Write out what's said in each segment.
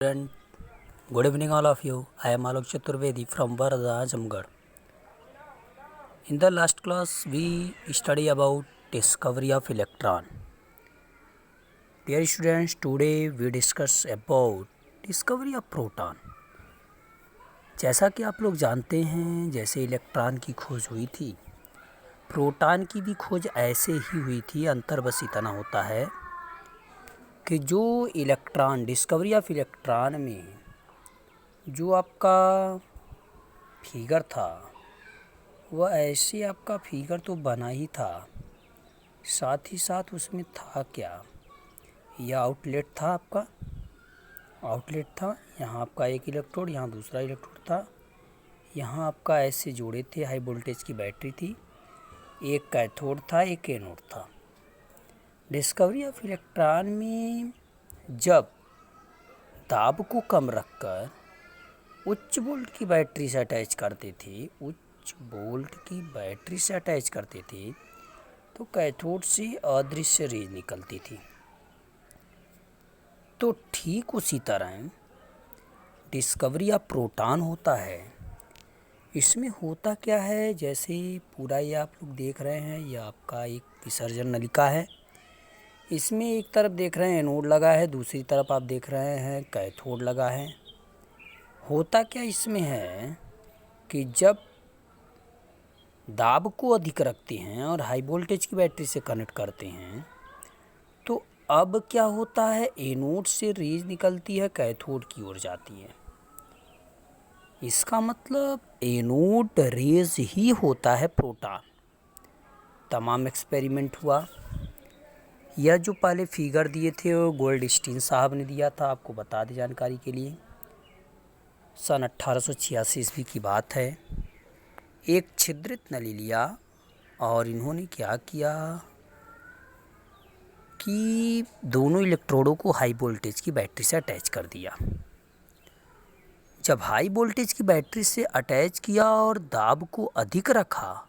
Friend, good evening all of you. I am Alok Chaturvedi from Varda, Azamgarh. In the last class we study about discovery of electron. Dear students, today we discuss about discovery of proton. जैसा कि आप लोग जानते हैं, जैसे electron की खोज हुई थी, प्रोटॉन की भी खोज ऐसे ही हुई थी। अंतर बस इतना होता है कि जो इलेक्ट्रॉन डिस्कवरी ऑफ इलेक्ट्रॉन में जो आपका फिगर था वह ऐसे आपका फिगर तो बना ही था, साथ ही साथ उसमें था क्या, यह आउटलेट था। आपका आउटलेट था, यहाँ आपका एक इलेक्ट्रोड, यहाँ दूसरा इलेक्ट्रोड था, यहाँ आपका ऐसे जोड़े थे, हाई वोल्टेज की बैटरी थी, एक कैथोड था, एक एनोड था। डिस्कवरी ऑफ इलेक्ट्रॉन में जब दाब को कम रखकर उच्च वोल्ट की बैटरी से अटैच करते थे, उच्च वोल्ट की बैटरी से अटैच करते थे, तो कैथोड से अदृश्य रेज निकलती थी। तो ठीक उसी तरह डिस्कवरी ऑफ प्रोटॉन होता है। इसमें होता क्या है, जैसे पूरा ये आप लोग देख रहे हैं, यह आपका एक विसर्जन नलिका है। इसमें एक तरफ देख रहे हैं एनोड लगा है, दूसरी तरफ आप देख रहे हैं कैथोड लगा है। होता क्या इसमें है कि जब दाब को अधिक रखते हैं और हाई वोल्टेज की बैटरी से कनेक्ट करते हैं, तो अब क्या होता है, एनोड से रेज निकलती है, कैथोड की ओर जाती है। इसका मतलब एनोड रेज ही होता है प्रोटॉन। तमाम एक्सपेरिमेंट हुआ। यह जो पहले फिगर दिए थे वो गोल्डस्टीन साहब ने दिया था, आपको बता दें जानकारी के लिए। सन 1886 ईस्वी की बात है। एक छिद्रित नली लिया और इन्होंने क्या किया कि दोनों इलेक्ट्रोडों को हाई वोल्टेज की बैटरी से अटैच कर दिया। जब हाई वोल्टेज की बैटरी से अटैच किया और दाब को अधिक रखा,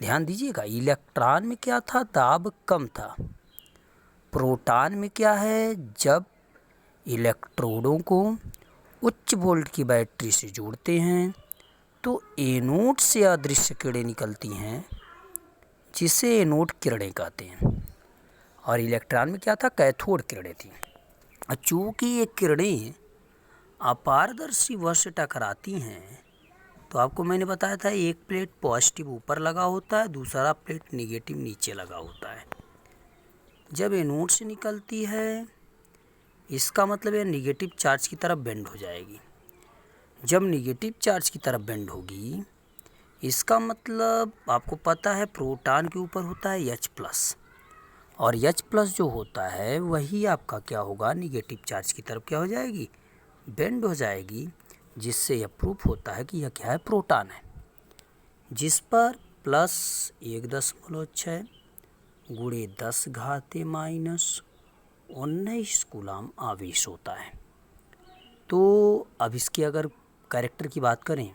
ध्यान दीजिएगा, इलेक्ट्रॉन में क्या था, दाब कम था। प्रोटॉन में क्या है, जब इलेक्ट्रोडों को उच्च वोल्ट की बैटरी से जोड़ते हैं तो एनोड से अदृश्य किरणें निकलती हैं, जिसे एनोड किरणें कहते हैं। और इलेक्ट्रॉन में क्या था, कैथोड किरणें थी। चूँकि ये किरणें अपारदर्शी वस्तु से टकराती हैं, तो आपको मैंने बताया था एक प्लेट पॉजिटिव ऊपर लगा होता है, दूसरा प्लेट निगेटिव नीचे लगा होता है। जब एनोड से निकलती है, इसका मतलब यह निगेटिव चार्ज की तरफ बेंड हो जाएगी। जब निगेटिव चार्ज की तरफ बेंड होगी, इसका मतलब आपको पता है प्रोटॉन के ऊपर होता है H+, और H+ जो होता है वही आपका क्या होगा, निगेटिव चार्ज की तरफ क्या हो जाएगी, बेंड हो जाएगी, जिससे यह प्रूफ होता है कि यह क्या है, प्रोटॉन है। जिस पर +1.6 गुणे 10⁻⁻19 कूलाम आवेश होता है। तो अब इसके अगर कैरेक्टर की बात करें,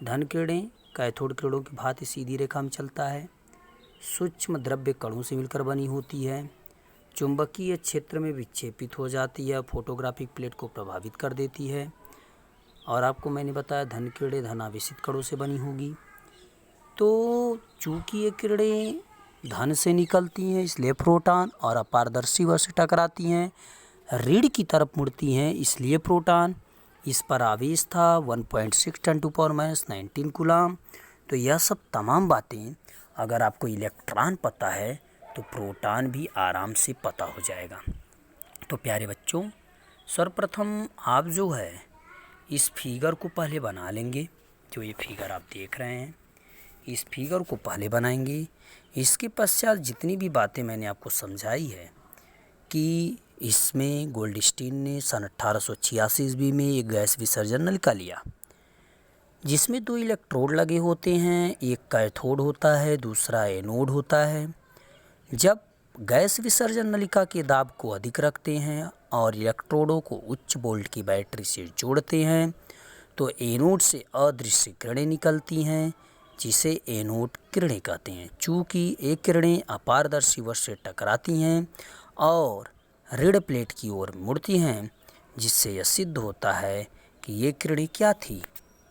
धन किरणें कैथोड किरणों की भांति सीधी रेखा में चलता है, सूक्ष्म द्रव्य कणों से मिलकर बनी होती है, चुंबकीय क्षेत्र में विक्षेपित हो जाती है, फोटोग्राफिक प्लेट को प्रभावित कर देती है। और आपको मैंने बताया धन किरणें धनावेशित कणों से बनी होगी। तो चूँकि ये किरणें धन से निकलती हैं, इसलिए प्रोटॉन, और अपारदर्शी वस्तु से टकराती हैं, ऋण की तरफ मुड़ती हैं, इसलिए प्रोटॉन। इस पर आवेश था 1.6 × 10⁻⁹ कूलाम। तो यह सब तमाम बातें अगर आपको इलेक्ट्रॉन पता है तो प्रोटॉन भी आराम से पता हो जाएगा। तो प्यारे बच्चों, सर्वप्रथम आप जो है इस फिगर को पहले बना लेंगे। जो ये फिगर आप देख रहे हैं, इस फिगर को पहले बनाएंगे। इसके पश्चात जितनी भी बातें मैंने आपको समझाई है कि इसमें गोल्डस्टीन ने सन 1886 ईस्वी में एक गैस विसर्जन नलिका लिया, जिसमें 2 इलेक्ट्रोड लगे होते हैं, एक कैथोड होता है, दूसरा एनोड होता है। जब गैस विसर्जन नलिका के दाब को अधिक रखते हैं और इलेक्ट्रोडों को उच्च वोल्ट की बैटरी से जोड़ते हैं, तो एनोड से अदृश्य किरणें निकलती हैं, जिसे एनोड किरणें कहते हैं। चूँकि ये किरणें अपारदर्शी वस्तु से टकराती हैं और ऋण प्लेट की ओर मुड़ती हैं, जिससे यह सिद्ध होता है कि ये किरणें क्या थी,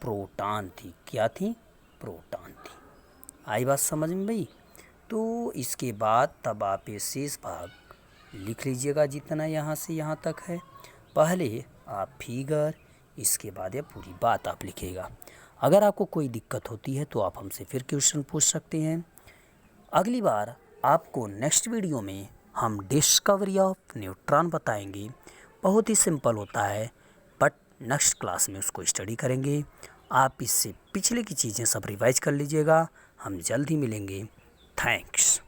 प्रोटॉन थी। क्या थी? प्रोटॉन थी। आई बात समझ में भाई? तो इसके बाद तब आप ये शेष भाग लिख लीजिएगा जितना यहाँ से यहाँ तक है। पहले आप फिगर, इसके बाद यह पूरी बात आप लिखिएगा। अगर आपको कोई दिक्कत होती है तो आप हमसे फिर क्वेश्चन पूछ सकते हैं। अगली बार आपको नेक्स्ट वीडियो में हम डिस्कवरी ऑफ न्यूट्रॉन बताएंगे। बहुत ही सिंपल होता है, बट नेक्स्ट क्लास में उसको स्टडी करेंगे। आप इससे पिछले की चीज़ें सब रिवाइज कर लीजिएगा। हम जल्द ही मिलेंगे। थैंक्स।